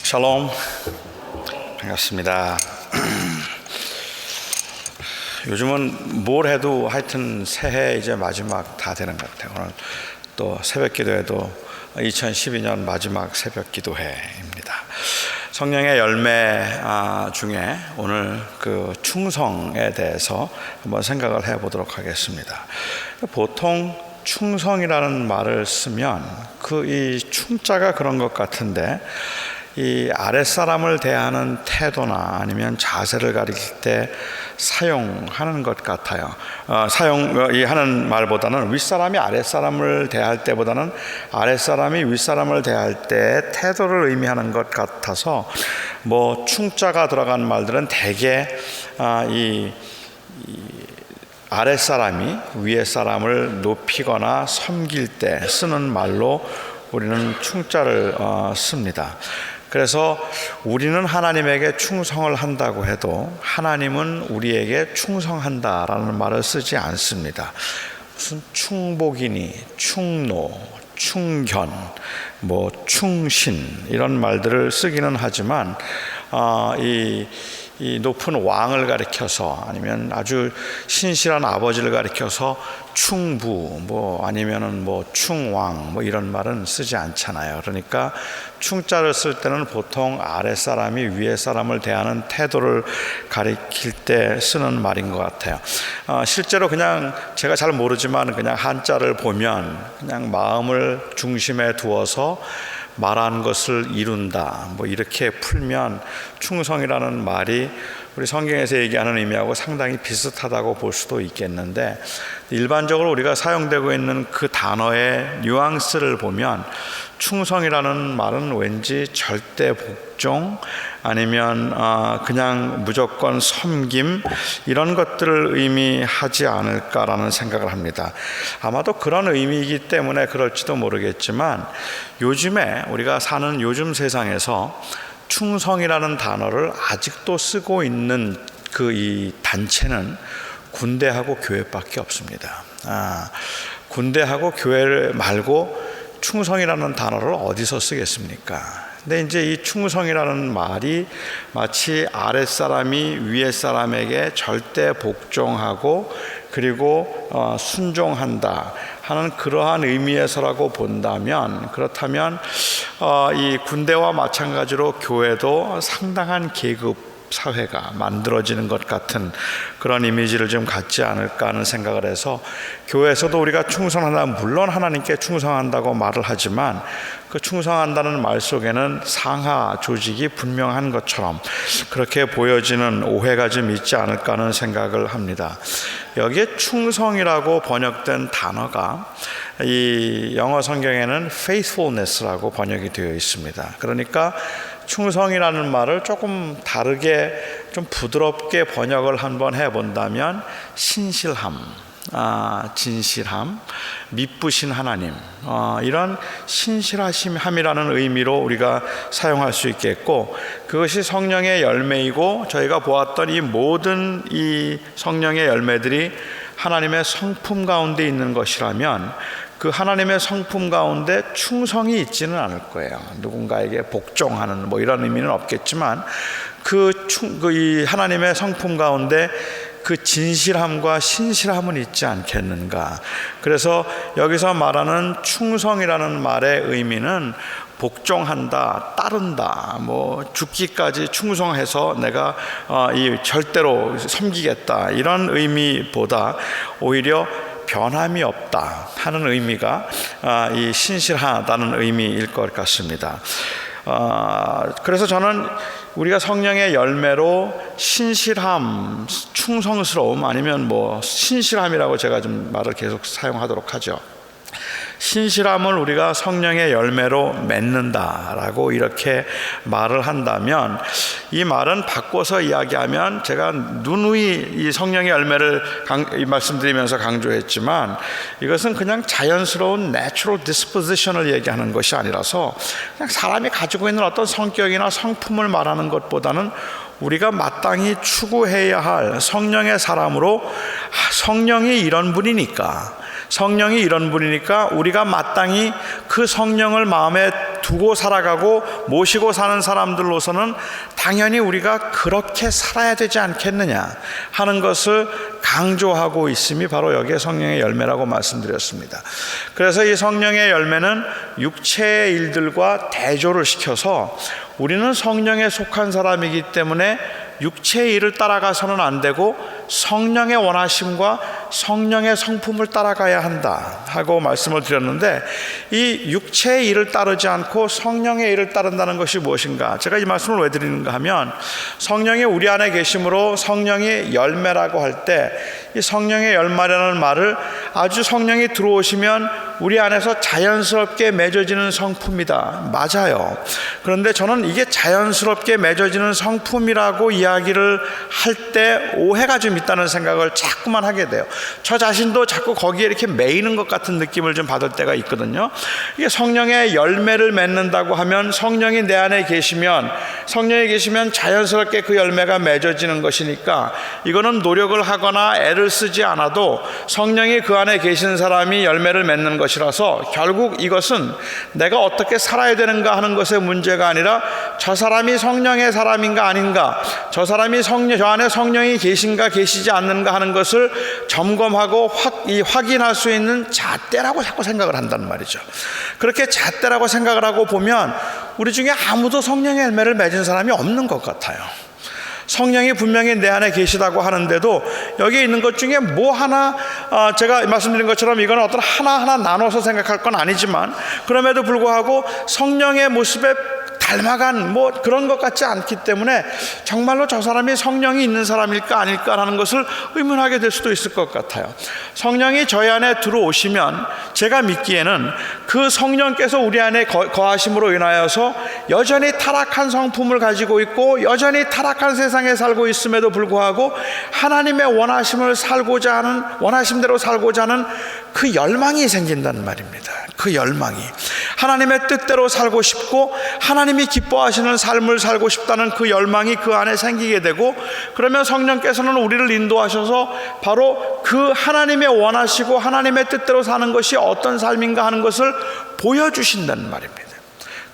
샬롬, 반갑습니다. 요즘은 뭘 해도 하여튼 새해 이제 마지막 다 되는 것 같아요. 오늘 또 새벽 기도회도 2012년 마지막 새벽 기도회입니다. 성령의 열매 중에 오늘 그 충성에 대해서 한번 생각을 해보도록 하겠습니다. 보통 충성이라는 말을 쓰면 이 충자가 그런 것 같은데, 이 아랫사람을 대하는 태도나 아니면 자세를 가리킬 때 사용하는 것 같아요. 사용하는 말보다는 윗사람이 아랫사람을 대할 때보다는 아랫사람이 윗사람을 대할 때 태도를 의미하는 것 같아서 충자가 들어간 말들은 대개 이 아랫사람이 위에 사람을 높이거나 섬길 때 쓰는 말로 우리는 충자를 씁니다. 그래서 우리는 하나님에게 충성을 한다고 해도 하나님은 우리에게 충성한다라는 말을 쓰지 않습니다. 무슨 충복이니, 충노, 충견, 충신 이런 말들을 쓰기는 하지만 이 높은 왕을 가리켜서 아니면 아주 신실한 아버지를 가리켜서 충부 아니면은 충왕 이런 말은 쓰지 않잖아요. 그러니까 충자를 쓸 때는 보통 아랫사람이 위에 사람을 대하는 태도를 가리킬 때 쓰는 말인 것 같아요. 실제로 그냥 제가 잘 모르지만 그냥 한자를 보면 그냥 마음을 중심에 두어서 말한 것을 이룬다 이렇게 풀면 충성이라는 말이 우리 성경에서 얘기하는 의미하고 상당히 비슷하다고 볼 수도 있겠는데, 일반적으로 우리가 사용되고 있는 그 단어의 뉘앙스를 보면 충성이라는 말은 왠지 절대 복종 아니면 그냥 무조건 섬김 이런 것들을 의미하지 않을까라는 생각을 합니다. 아마도 그런 의미이기 때문에 그럴지도 모르겠지만, 요즘에 우리가 사는 요즘 세상에서 충성이라는 단어를 아직도 쓰고 있는 이 단체는 군대하고 교회밖에 없습니다. 군대하고 교회 말고 충성이라는 단어를 어디서 쓰겠습니까? 근데 이제 이 충성이라는 말이 마치 아랫사람이 위에 사람에게 절대 복종하고 그리고 순종한다 하는 그러한 의미에서라고 본다면, 그렇다면 이 군대와 마찬가지로 교회도 상당한 계급 사회가 만들어지는 것 같은 그런 이미지를 좀 갖지 않을까 하는 생각을 해서, 교회에서도 우리가 충성한다, 물론 하나님께 충성한다고 말을 하지만 그 충성한다는 말 속에는 상하 조직이 분명한 것처럼 그렇게 보여지는 오해가 좀 있지 않을까 하는 생각을 합니다. 여기에 충성이라고 번역된 단어가 이 영어 성경에는 faithfulness라고 번역이 되어 있습니다. 그러니까 충성이라는 말을 조금 다르게 좀 부드럽게 번역을 한번 해본다면 신실함, 진실함, 미쁘신 하나님, 이런 신실하심이라는 의미로 우리가 사용할 수 있겠고, 그것이 성령의 열매이고 저희가 보았던 이 모든 이 성령의 열매들이 하나님의 성품 가운데 있는 것이라면 그 하나님의 성품 가운데 충성이 있지는 않을 거예요. 누군가에게 복종하는 이런 의미는 없겠지만 이 하나님의 성품 가운데 그 진실함과 신실함은 있지 않겠는가. 그래서 여기서 말하는 충성이라는 말의 의미는 복종한다, 따른다, 죽기까지 충성해서 내가 이 절대로 섬기겠다 이런 의미보다 오히려 변함이 없다 하는 의미가 이 신실하다는 의미일 것 같습니다. 그래서 저는 우리가 성령의 열매로 신실함, 충성스러움 아니면 신실함이라고 제가 좀 말을 계속 사용하도록 하죠. 신실함을 우리가 성령의 열매로 맺는다라고 이렇게 말을 한다면, 이 말은 바꿔서 이야기하면 제가 누누이 이 성령의 열매를 말씀드리면서 강조했지만, 이것은 그냥 자연스러운 natural disposition을 얘기하는 것이 아니라서 그냥 사람이 가지고 있는 어떤 성격이나 성품을 말하는 것보다는 우리가 마땅히 추구해야 할 성령의 사람으로, 성령이 이런 분이니까 우리가 마땅히 그 성령을 마음에 두고 살아가고 모시고 사는 사람들로서는 당연히 우리가 그렇게 살아야 되지 않겠느냐 하는 것을 강조하고 있음이 바로 여기에 성령의 열매라고 말씀드렸습니다. 그래서 이 성령의 열매는 육체의 일들과 대조를 시켜서 우리는 성령에 속한 사람이기 때문에 육체의 일을 따라가서는 안 되고 성령의 원하심과 성령의 성품을 따라가야 한다 하고 말씀을 드렸는데, 이 육체의 일을 따르지 않고 성령의 일을 따른다는 것이 무엇인가? 제가 이 말씀을 왜 드리는가 하면, 성령이 우리 안에 계심으로 성령이 열매라고 할 때 이 성령의 열매라는 말을 아주 성령이 들어오시면 우리 안에서 자연스럽게 맺어지는 성품이다. 맞아요. 그런데 저는 이게 자연스럽게 맺어지는 성품이라고 이야기를 할 때 오해가 좀 있다는 생각을 자꾸만 하게 돼요. 저 자신도 자꾸 거기에 이렇게 매이는 것 같은 느낌을 좀 받을 때가 있거든요. 이게 성령의 열매를 맺는다고 하면 성령이 내 안에 계시면, 성령이 계시면 자연스럽게 그 열매가 맺어지는 것이니까 이거는 노력을 하거나 애를 쓰지 않아도 성령이 그 안에 계신 사람이 열매를 맺는 것이라서, 결국 이것은 내가 어떻게 살아야 되는가 하는 것의 문제가 아니라 저 사람이 성령의 사람인가 아닌가, 저 사람이 저 안에 성령이 계신가 계시지 않는가 하는 것을 점검하고 확인할 수 있는 잣대라고 자꾸 생각을 한단 말이죠. 그렇게 잣대라고 생각을 하고 보면 우리 중에 아무도 성령의 열매를 맺은 사람이 없는 것 같아요. 성령이 분명히 내 안에 계시다고 하는데도 여기에 있는 것 중에 뭐 하나, 제가 말씀드린 것처럼 이건 어떤 하나하나 나눠서 생각할 건 아니지만, 그럼에도 불구하고 성령의 모습에 닮아간 뭐 그런 것 같지 않기 때문에 정말로 저 사람이 성령이 있는 사람일까 아닐까라는 것을 의문하게 될 수도 있을 것 같아요. 성령이 저희 안에 들어오시면 제가 믿기에는 그 성령께서 우리 안에 거하심으로 인하여서 여전히 타락한 성품을 가지고 있고 여전히 타락한 세상에 살고 있음에도 불구하고 하나님의 원하심대로 살고자 하는 그 열망이 생긴다는 말입니다. 그 열망이, 하나님의 뜻대로 살고 싶고 하나님이 기뻐하시는 삶을 살고 싶다는 그 열망이 그 안에 생기게 되고, 그러면 성령께서는 우리를 인도하셔서 바로 그 하나님의 원하시고 하나님의 뜻대로 사는 것이 어떤 삶인가 하는 것을 보여주신다는 말입니다.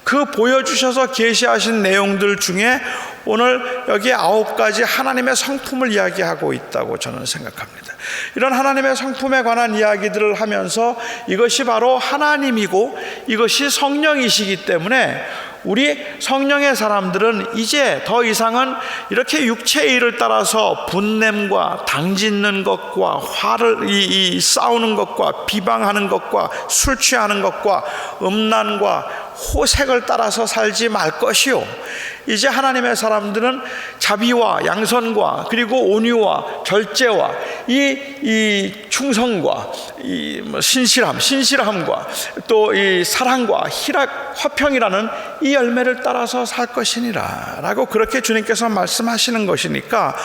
그 보여주셔서 계시하신 내용들 중에 오늘 여기 9가지 하나님의 성품을 이야기하고 있다고 저는 생각합니다. 이런 하나님의 성품에 관한 이야기들을 하면서 이것이 바로 하나님이고 이것이 성령이시기 때문에 우리 성령의 사람들은 이제 더 이상은 이렇게 육체의 일을 따라서 분냄과 당짓는 것과 화를 싸우는 것과 비방하는 것과 술 취하는 것과 음란과 호색을 따라서 살지 말 것이요, 이제 하나님의 사람들은 자비와 양선과 그리고 온유와 절제와 이 충성과 이 신실함과 또 이 사랑과 화평이라는 이 열매를 따라서 살 것이니라 라고 그렇게 주님께서 말씀하시는 것이니까,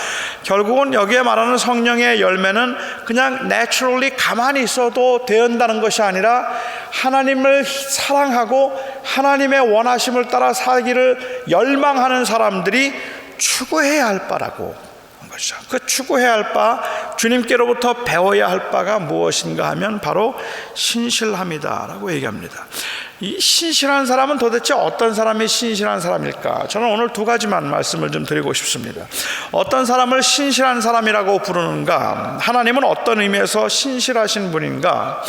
결국은 여기에 말하는 성령의 열매는 그냥 naturally 가만히 있어도 된다는 것이 아니라 하나님을 사랑하고 하나님의 원하심을 따라 살기를 열망하는 사람들이 추구해야 할 바라고 한 것이죠. 그 추구해야 할 바, 주님께로부터 배워야 할 바가 무엇인가 하면 바로 신실함이다라고 얘기합니다. 이 신실한 사람은 도대체 어떤 사람이 신실한 사람일까? 저는 오늘 2가지만 말씀을 좀 드리고 싶습니다. 어떤 사람을 신실한 사람이라고 부르는가? 하나님은 어떤 의미에서 신실하신 분인가?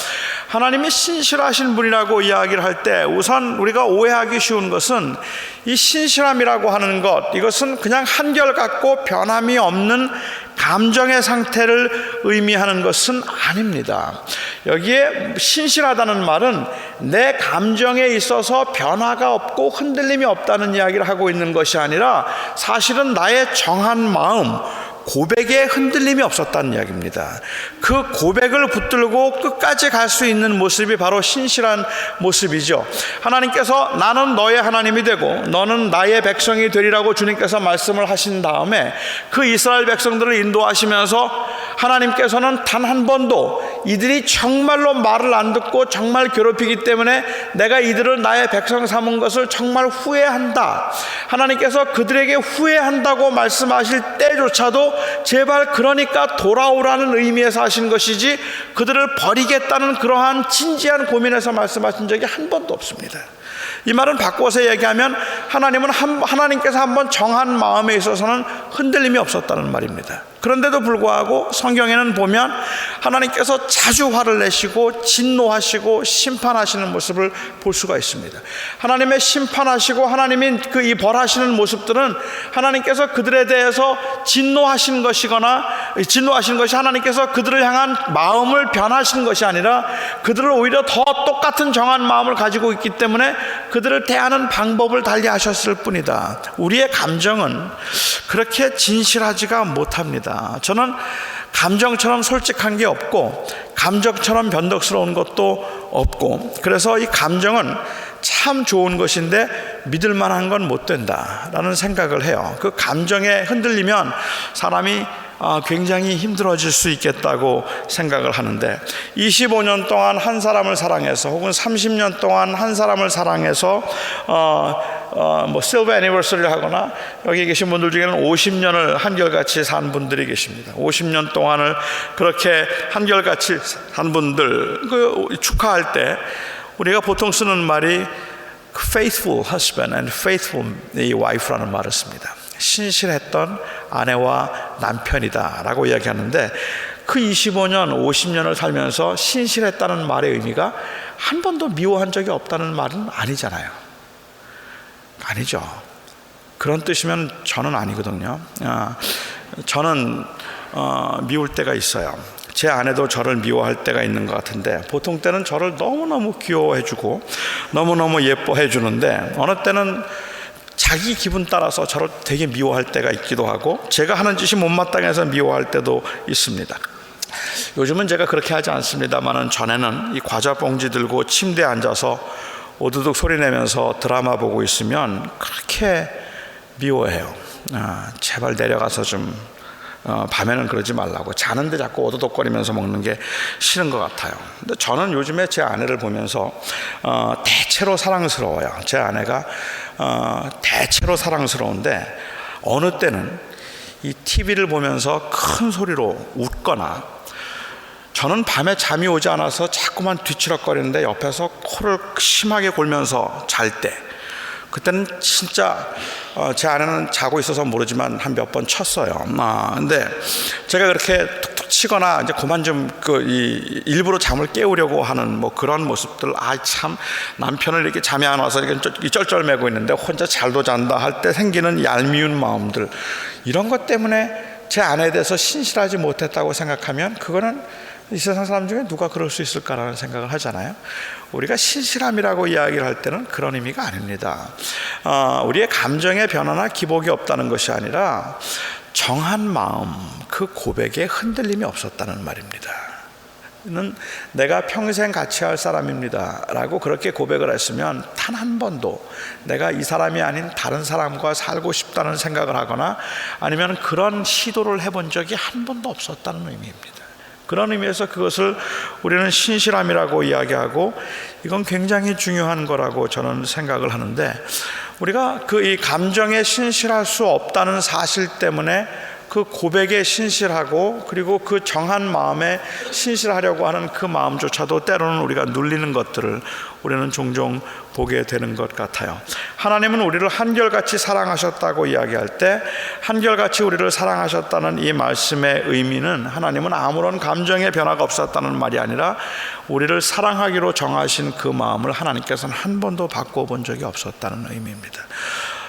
하나님이 신실하신 분이라고 이야기를 할 때 우선 우리가 오해하기 쉬운 것은 이 신실함이라고 하는 것, 이것은 그냥 한결같고 변함이 없는 감정의 상태를 의미하는 것은 아닙니다. 여기에 신실하다는 말은 내 감정에 있어서 변화가 없고 흔들림이 없다는 이야기를 하고 있는 것이 아니라 사실은 나의 정한 마음, 고백에 흔들림이 없었다는 이야기입니다. 그 고백을 붙들고 끝까지 갈 수 있는 모습이 바로 신실한 모습이죠. 하나님께서 나는 너의 하나님이 되고 너는 나의 백성이 되리라고 주님께서 말씀을 하신 다음에 그 이스라엘 백성들을 인도하시면서 하나님께서는 단 한 번도 이들이 정말로 말을 안 듣고 정말 괴롭히기 때문에 내가 이들을 나의 백성 삼은 것을 정말 후회한다, 하나님께서 그들에게 후회한다고 말씀하실 때조차도 제발 그러니까 돌아오라는 의미에서 하신 것이지 그들을 버리겠다는 그러한 진지한 고민에서 말씀하신 적이 한 번도 없습니다. 이 말은 바꿔서 얘기하면 하나님께서 한번 정한 마음에 있어서는 흔들림이 없었다는 말입니다. 그런데도 불구하고 성경에는 보면 하나님께서 자주 화를 내시고 진노하시고 심판하시는 모습을 볼 수가 있습니다. 하나님의 심판하시고 하나님이 이 벌하시는 모습들은 하나님께서 그들에 대해서 진노하신 것이 하나님께서 그들을 향한 마음을 변하신 것이 아니라 그들을 오히려 더 똑같은 정한 마음을 가지고 있기 때문에 그들을 대하는 방법을 달리 하셨을 뿐이다. 우리의 감정은 그렇게 진실하지가 못합니다. 저는 감정처럼 솔직한 게 없고 감정처럼 변덕스러운 것도 없고, 그래서 이 감정은 참 좋은 것인데 믿을 만한 건 못 된다라는 생각을 해요. 그 감정에 흔들리면 사람이 굉장히 힘들어질 수 있겠다고 생각을 하는데, 25년 동안 한 사람을 사랑해서 혹은 30년 동안 한 사람을 사랑해서 실버 애니버서리를 하거나, 여기 계신 분들 중에는 50년을 한결같이 산 분들이 계십니다. 50년 동안을 그렇게 한결같이 산 분들 축하할 때 우리가 보통 쓰는 말이 faithful husband and faithful wife라는 말을 씁니다. 신실했던 아내와 남편이다 라고 이야기하는데, 그 25년 50년을 살면서 신실했다는 말의 의미가 한 번도 미워한 적이 없다는 말은 아니잖아요. 아니죠. 그런 뜻이면 저는 아니거든요. 저는 미울 때가 있어요. 제 아내도 저를 미워할 때가 있는 것 같은데, 보통 때는 저를 너무너무 귀여워해주고 너무너무 예뻐해주는데, 어느 때는 자기 기분 따라서 저를 되게 미워할 때가 있기도 하고, 제가 하는 짓이 못마땅해서 미워할 때도 있습니다. 요즘은 제가 그렇게 하지 않습니다만은, 전에는 이 과자 봉지 들고 침대에 앉아서 오두둑 소리 내면서 드라마 보고 있으면 그렇게 미워해요. 제발 내려가서 좀 밤에는 그러지 말라고, 자는데 자꾸 오도독거리면서 먹는 게 싫은 것 같아요. 근데 저는 요즘에 제 아내를 보면서 대체로 사랑스러워요. 제 아내가 대체로 사랑스러운데, 어느 때는 이 TV를 보면서 큰 소리로 웃거나, 저는 밤에 잠이 오지 않아서 자꾸만 뒤치락거리는데 옆에서 코를 심하게 골면서 잘 때, 그때는 진짜 제 아내는 자고 있어서 모르지만 한 몇 번 쳤어요. 근데 제가 그렇게 툭툭 치거나 이제 그만 좀 일부러 잠을 깨우려고 하는 그런 모습들, 참 남편을 이렇게 잠이 안 와서 이렇게 쩔쩔매고 있는데 혼자 잘도 잔다 할 때 생기는 얄미운 마음들, 이런 것 때문에 제 아내에 대해서 신실하지 못했다고 생각하면, 그거는 이 세상 사람 중에 누가 그럴 수 있을까라는 생각을 하잖아요. 우리가 신실함이라고 이야기를 할 때는 그런 의미가 아닙니다. 우리의 감정의 변화나 기복이 없다는 것이 아니라 정한 마음, 그 고백에 흔들림이 없었다는 말입니다. 내가 평생 같이 할 사람입니다 라고 그렇게 고백을 했으면 단 한 번도 내가 이 사람이 아닌 다른 사람과 살고 싶다는 생각을 하거나 아니면 그런 시도를 해본 적이 한 번도 없었다는 의미입니다. 그런 의미에서 그것을 우리는 신실함이라고 이야기하고, 이건 굉장히 중요한 거라고 저는 생각을 하는데, 우리가 이 감정에 신실할 수 없다는 사실 때문에 그 고백에 신실하고, 그리고 그 정한 마음에 신실하려고 하는 그 마음조차도 때로는 우리가 눌리는 것들을 우리는 종종 보게 되는 것 같아요. 하나님은 우리를 한결같이 사랑하셨다고 이야기할 때, 한결같이 우리를 사랑하셨다는 이 말씀의 의미는, 하나님은 아무런 감정의 변화가 없었다는 말이 아니라 우리를 사랑하기로 정하신 그 마음을 하나님께서는 한 번도 바꿔본 적이 없었다는 의미입니다.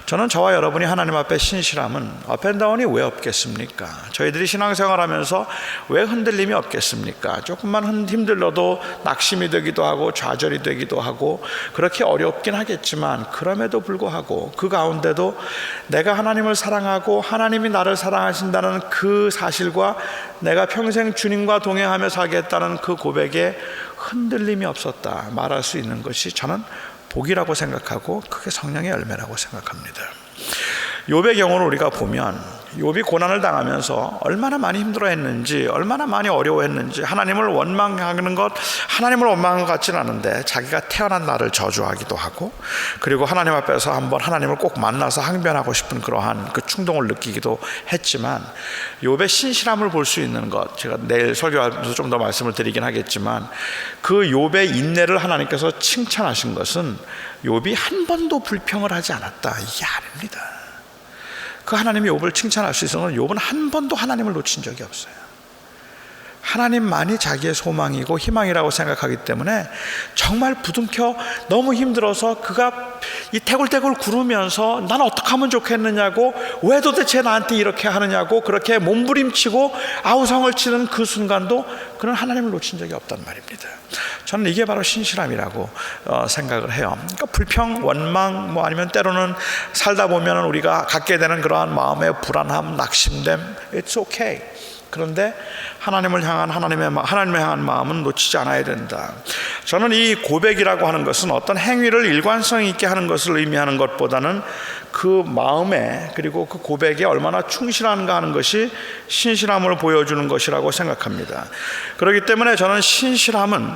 저는 저와 여러분이 하나님 앞에 신실함은 업앤다운이 왜 없겠습니까? 저희들이 신앙생활하면서 왜 흔들림이 없겠습니까? 조금만 힘들어도 낙심이 되기도 하고 좌절이 되기도 하고 그렇게 어렵긴 하겠지만, 그럼에도 불구하고 그 가운데도 내가 하나님을 사랑하고 하나님이 나를 사랑하신다는 그 사실과 내가 평생 주님과 동행하며 살겠다는 그 고백에 흔들림이 없었다 말할 수 있는 것이 저는 복이라고 생각하고, 그게 성령의 열매라고 생각합니다. 욥의 경우를 우리가 보면 욥이 고난을 당하면서 얼마나 많이 힘들어했는지, 얼마나 많이 어려워했는지, 하나님을 원망하는 것, 하나님을 원망한 것 같지는 않은데 자기가 태어난 날을 저주하기도 하고, 그리고 하나님 앞에서 한번 하나님을 꼭 만나서 항변하고 싶은 그러한 그 충동을 느끼기도 했지만, 욥의 신실함을 볼 수 있는 것, 제가 내일 설교하면서 좀 더 말씀을 드리긴 하겠지만, 그 욥의 인내를 하나님께서 칭찬하신 것은 욥이 한 번도 불평을 하지 않았다, 이게 아닙니다. 그 하나님이 욥을 칭찬할 수 있어서 욥은 한 번도 하나님을 놓친 적이 없어요. 하나님만이 자기의 소망이고 희망이라고 생각하기 때문에 정말 부둥켜 너무 힘들어서 그가 이 태굴태굴 구르면서 난 어떻게 하면 좋겠느냐고, 왜 도대체 나한테 이렇게 하느냐고 그렇게 몸부림치고 아우성을 치는 그 순간도 그는 하나님을 놓친 적이 없단 말입니다. 저는 이게 바로 신실함이라고 생각을 해요. 그러니까 불평, 원망, 뭐 아니면 때로는 살다 보면 우리가 갖게 되는 그러한 마음의 불안함, 낙심됨, it's okay. 그런데 하나님을 향한 하나님을 향한 마음은 놓치지 않아야 된다. 저는 이 고백이라고 하는 것은 어떤 행위를 일관성 있게 하는 것을 의미하는 것보다는 그 마음에, 그리고 그 고백에 얼마나 충실한가 하는 것이 신실함을 보여주는 것이라고 생각합니다. 그렇기 때문에 저는 신실함은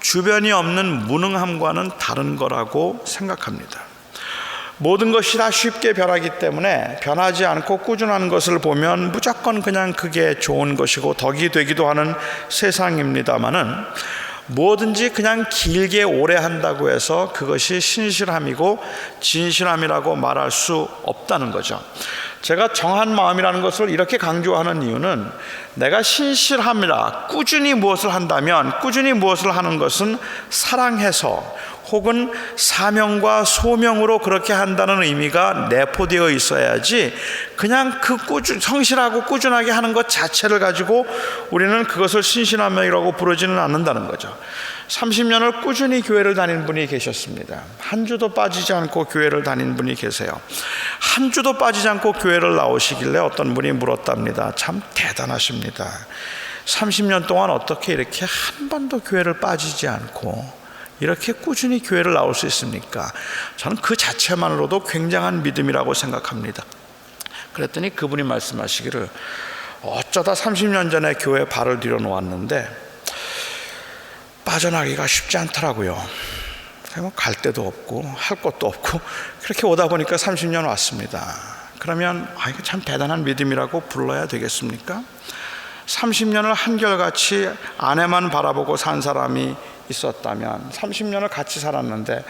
주변이 없는 무능함과는 다른 거라고 생각합니다. 모든 것이 다 쉽게 변하기 때문에 변하지 않고 꾸준한 것을 보면 무조건 그냥 그게 좋은 것이고 덕이 되기도 하는 세상입니다마는, 뭐든지 그냥 길게 오래 한다고 해서 그것이 신실함이고 진실함이라고 말할 수 없다는 거죠. 제가 정한 마음이라는 것을 이렇게 강조하는 이유는, 내가 신실함이라 꾸준히 무엇을 한다면, 꾸준히 무엇을 하는 것은 사랑해서 혹은 사명과 소명으로 그렇게 한다는 의미가 내포되어 있어야지, 그냥 그 성실하고 꾸준하게 하는 것 자체를 가지고 우리는 그것을 신실함이라고 부르지는 않는다는 거죠. 30년을 꾸준히 교회를 다닌 분이 계셨습니다. 한 주도 빠지지 않고 교회를 다닌 분이 계세요. 한 주도 빠지지 않고 교회를 나오시길래 어떤 분이 물었답니다. 참 대단하십니다. 30년 동안 어떻게 이렇게 한 번도 교회를 빠지지 않고 이렇게 꾸준히 교회를 나올 수 있습니까? 저는 그 자체만으로도 굉장한 믿음이라고 생각합니다. 그랬더니 그분이 말씀하시기를, 어쩌다 30년 전에 교회에 발을 들여놓았는데 빠져나가기가 쉽지 않더라고요. 갈 데도 없고 할 것도 없고 그렇게 오다 보니까 30년 왔습니다. 그러면 이거 참 대단한 믿음이라고 불러야 되겠습니까? 30년을 한결같이 아내만 바라보고 산 사람이 있었다면, 30년을 같이 살았는데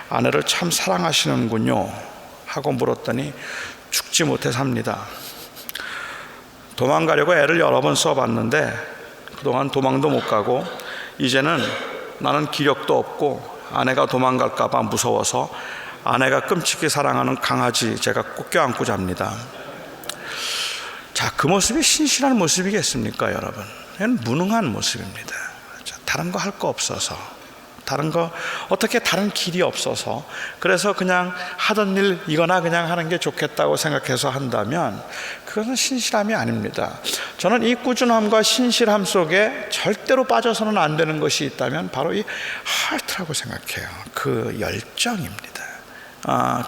아내를 참 사랑하시는군요 하고 물었더니 죽지 못해 삽니다. 도망가려고 애를 여러 번 써봤는데 그동안 도망도 못 가고, 이제는 나는 기력도 없고 아내가 도망갈까 봐 무서워서 아내가 끔찍히 사랑하는 강아지 제가 꼭 껴안고 잡니다. 자, 그 모습이 신실한 모습이겠습니까, 여러분? 이건 무능한 모습입니다. 다른 거 할 거 없어서, 다른 거 어떻게 다른 길이 없어서, 그래서 그냥 하던 일 이거나 그냥 하는 게 좋겠다고 생각해서 한다면 그것은 신실함이 아닙니다. 저는 이 꾸준함과 신실함 속에 절대로 빠져서는 안 되는 것이 있다면 바로 이 하트라고 생각해요. 그 열정입니다.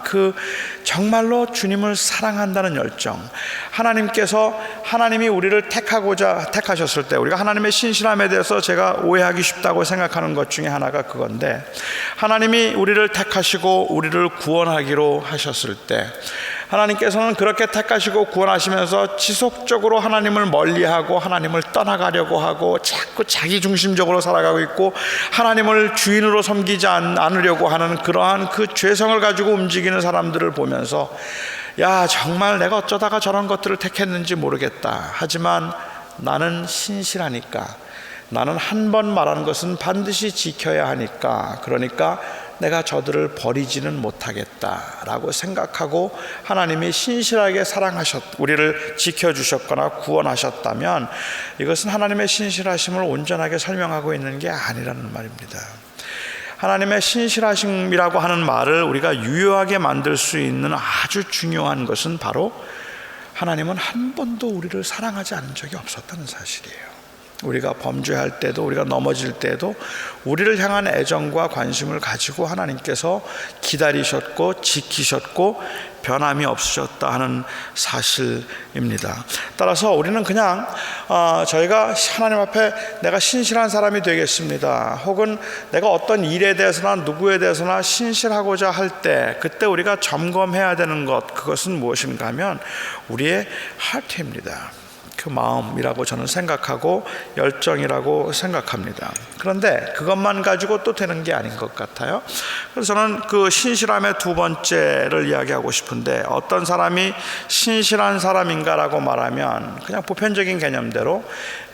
그 정말로 주님을 사랑한다는 열정. 하나님이 우리를 택하셨을 때, 우리가 하나님의 신실함에 대해서 제가 오해하기 쉽다고 생각하는 것 중에 하나가 그건데, 하나님이 우리를 택하시고 우리를 구원하기로 하셨을 때, 하나님께서는 그렇게 택하시고 구원하시면서 지속적으로 하나님을 멀리하고 하나님을 떠나가려고 하고 자꾸 자기 중심적으로 살아가고 있고 하나님을 주인으로 섬기지 않으려고 하는 그러한 그 죄성을 가지고 움직이는 사람들을 보면서, 야, 정말 내가 어쩌다가 저런 것들을 택했는지 모르겠다. 하지만 나는 신실하니까, 나는 한 번 말하는 것은 반드시 지켜야 하니까, 그러니까 내가 저들을 버리지는 못하겠다라고 생각하고 하나님이 신실하게 우리를 지켜주셨거나 구원하셨다면, 이것은 하나님의 신실하심을 온전하게 설명하고 있는 게 아니라는 말입니다. 하나님의 신실하심이라고 하는 말을 우리가 유효하게 만들 수 있는 아주 중요한 것은 바로 하나님은 한 번도 우리를 사랑하지 않은 적이 없었다는 사실이에요. 우리가 범죄할 때도, 우리가 넘어질 때도 우리를 향한 애정과 관심을 가지고 하나님께서 기다리셨고 지키셨고 변함이 없으셨다 하는 사실입니다. 따라서 우리는 그냥 저희가 하나님 앞에 내가 신실한 사람이 되겠습니다, 혹은 내가 어떤 일에 대해서나 누구에 대해서나 신실하고자 할 때 그때 우리가 점검해야 되는 것, 그것은 무엇인가 하면 우리의 하트입니다. 그 마음이라고 저는 생각하고 열정이라고 생각합니다. 그런데 그것만 가지고 또 되는 게 아닌 것 같아요. 그래서 저는 그 신실함의 두 번째를 이야기하고 싶은데, 어떤 사람이 신실한 사람인가라고 말하면 그냥 보편적인 개념대로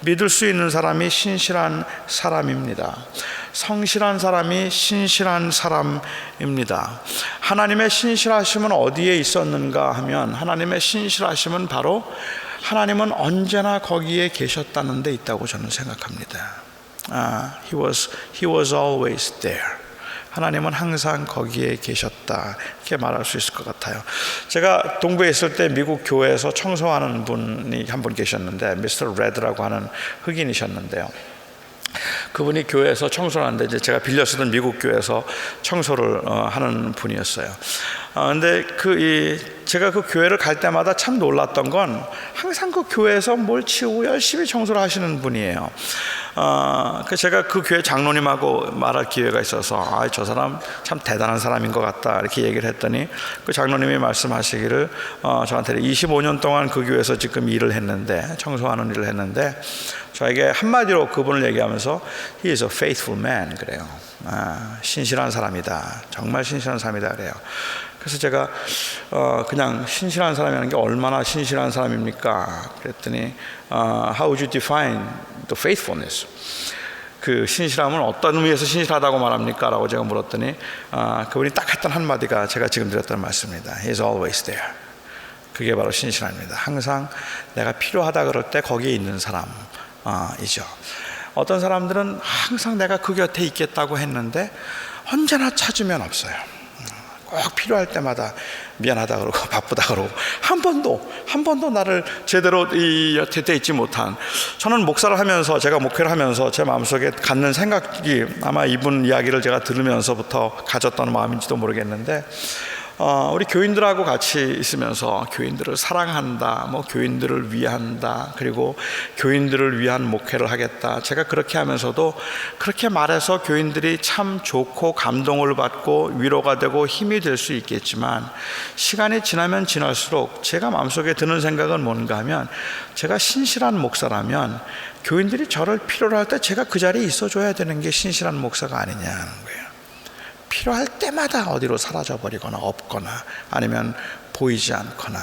믿을 수 있는 사람이 신실한 사람입니다. 성실한 사람이 신실한 사람입니다. 하나님의 신실하심은 어디에 있었는가 하면, 하나님의 신실하심은 바로 하나님은 언제나 거기에 계셨다는 데 있다고 저는 생각합니다. He was always there. 하나님은 항상 거기에 계셨다, 이렇게 말할 수 있을 것 같아요. 제가 동부에 있을 때 미국 교회에서 청소하는 분이 한 분 계셨는데, 미스터 레드라고 하는 흑인이셨는데요. 그분이 교회에서 청소를 하는데, 이제 제가 빌려 쓰던 미국 교회에서 청소를 하는 분이었어요. 근데 제가 그 교회를 갈 때마다 참 놀랐던 건, 항상 그 교회에서 뭘 치우고 열심히 청소를 하시는 분이에요. 제가 그 교회 장로님하고 말할 기회가 있어서, 저 사람 참 대단한 사람인 것 같다, 이렇게 얘기를 했더니, 그 장로님이 말씀하시기를, 저한테 25년 동안 그 교회에서 지금 일을 했는데, 청소하는 일을 했는데, 저에게 한마디로 그분을 얘기하면서 He is a faithful man, 그래요. 신실한 사람이다, 정말 신실한 사람이다, 그래요. 그래서 제가 그냥 신실한 사람이라는 게 얼마나 신실한 사람입니까? 그랬더니 How would you define the faithfulness? 그 신실함은 어떤 의미에서 신실하다고 말합니까? 라고 제가 물었더니 그분이 딱 했던 한마디가 제가 지금 드렸던 말씀입니다. He is always there. 그게 바로 신실함입니다. 항상 내가 필요하다 그럴 때 거기에 있는 사람이죠. 어떤 사람들은 항상 내가 그 곁에 있겠다고 했는데 언제나 찾으면 없어요. 꼭 필요할 때마다 미안하다 그러고 바쁘다 그러고 한 번도 나를 제대로 이 곁에 있지 못한, 저는 목사를 하면서, 제가 목회를 하면서 제 마음속에 갖는 생각이 아마 이분 이야기를 제가 들으면서부터 가졌던 마음인지도 모르겠는데, 우리 교인들하고 같이 있으면서 교인들을 사랑한다, 교인들을 위한다, 그리고 교인들을 위한 목회를 하겠다, 제가 그렇게 하면서도 그렇게 말해서 교인들이 참 좋고 감동을 받고 위로가 되고 힘이 될 수 있겠지만, 시간이 지나면 지날수록 제가 마음속에 드는 생각은 뭔가 하면, 제가 신실한 목사라면 교인들이 저를 필요로 할 때 제가 그 자리에 있어줘야 되는 게 신실한 목사가 아니냐는 거예요. 필요할 때마다 어디로 사라져버리거나 없거나 아니면 보이지 않거나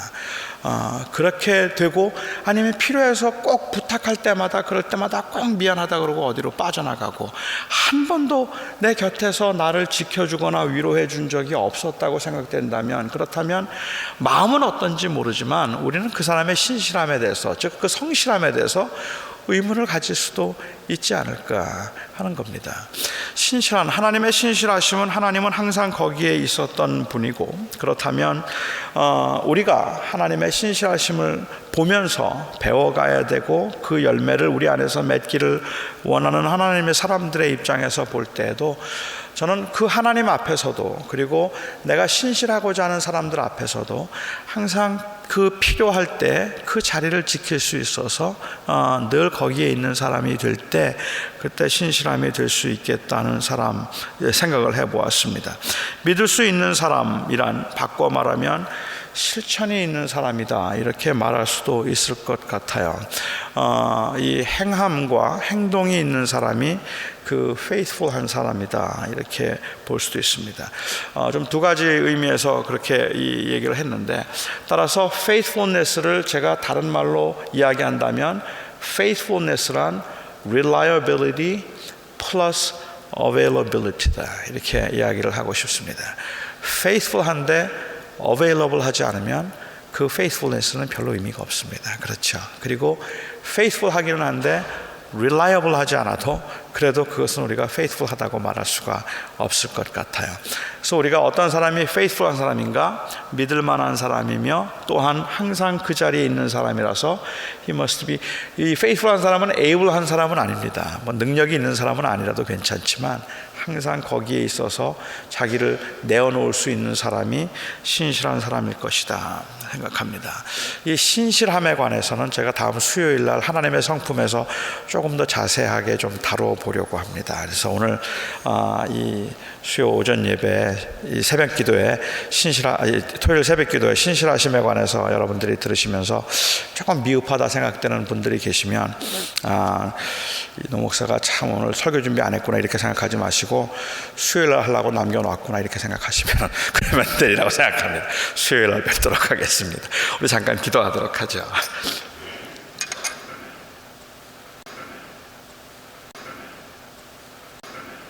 그렇게 되고, 아니면 필요해서 꼭 부탁할 때마다, 그럴 때마다 꼭 미안하다 그러고 어디로 빠져나가고, 한 번도 내 곁에서 나를 지켜주거나 위로해 준 적이 없었다고 생각된다면, 그렇다면 마음은 어떤지 모르지만 우리는 그 사람의 신실함에 대해서, 즉 그 성실함에 대해서 의문을 가질 수도 있지 않을까 하는 겁니다. 신실한 하나님의 신실하심은, 하나님은 항상 거기에 있었던 분이고, 그렇다면 우리가 하나님의 신실하심을 보면서 배워가야 되고, 그 열매를 우리 안에서 맺기를 원하는 하나님의 사람들의 입장에서 볼 때에도, 저는 그 하나님 앞에서도, 그리고 내가 신실하고자 하는 사람들 앞에서도 항상 그 필요할 때 그 자리를 지킬 수 있어서 늘 거기에 있는 사람이 될 때, 그때 신실함이 될 수 있겠다는 생각을 해보았습니다. 믿을 수 있는 사람이란, 바꿔 말하면 실천이 있는 사람이다, 이렇게 말할 수도 있을 것 같아요. 이 행함과 행동이 있는 사람이 그 faithful한 사람이다, 이렇게 볼 수도 있습니다. 좀 두 가지 의미에서 그렇게 이 얘기를 했는데, 따라서 faithfulness를 제가 다른 말로 이야기한다면, faithfulness란 reliability plus availability다, 이렇게 이야기를 하고 싶습니다. faithful한데 available 하지 않으면 그 faithfulness는 별로 의미가 없습니다. 그렇죠. 그리고 faithful 하기는 한데 reliable 하지 않아도 그래도 그것은 우리가 faithful하다고 말할 수가 없을 것 같아요. 그래서 우리가 어떤 사람이 faithful한 사람인가, 믿을 만한 사람이며 또한 항상 그 자리에 있는 사람이라서 he must be, 이 faithful한 사람은 able한 사람은 아닙니다. 뭐 능력이 있는 사람은 아니라도 괜찮지만 항상 거기에 있어서 자기를 내어놓을 수 있는 사람이 신실한 사람일 것이다 생각합니다. 이 신실함에 관해서는 제가 다음 수요일 날 하나님의 성품에서 조금 더 자세하게 좀 다뤄보려고 합니다. 그래서 오늘 이 수요 오전 예배, 이 새벽 기도에 토요일 새벽 기도에 신실하심에 관해서 여러분들이 들으시면서 조금 미흡하다 생각되는 분들이 계시면 노 목사가 참 오늘 설교 준비 안 했구나 이렇게 생각하지 마시고 수요일 날 하려고 남겨놨구나 이렇게 생각하시면 그러면 되리라고 생각합니다. 수요일 날 뵙도록 하겠습니다. 우리 잠깐 기도하도록 하죠.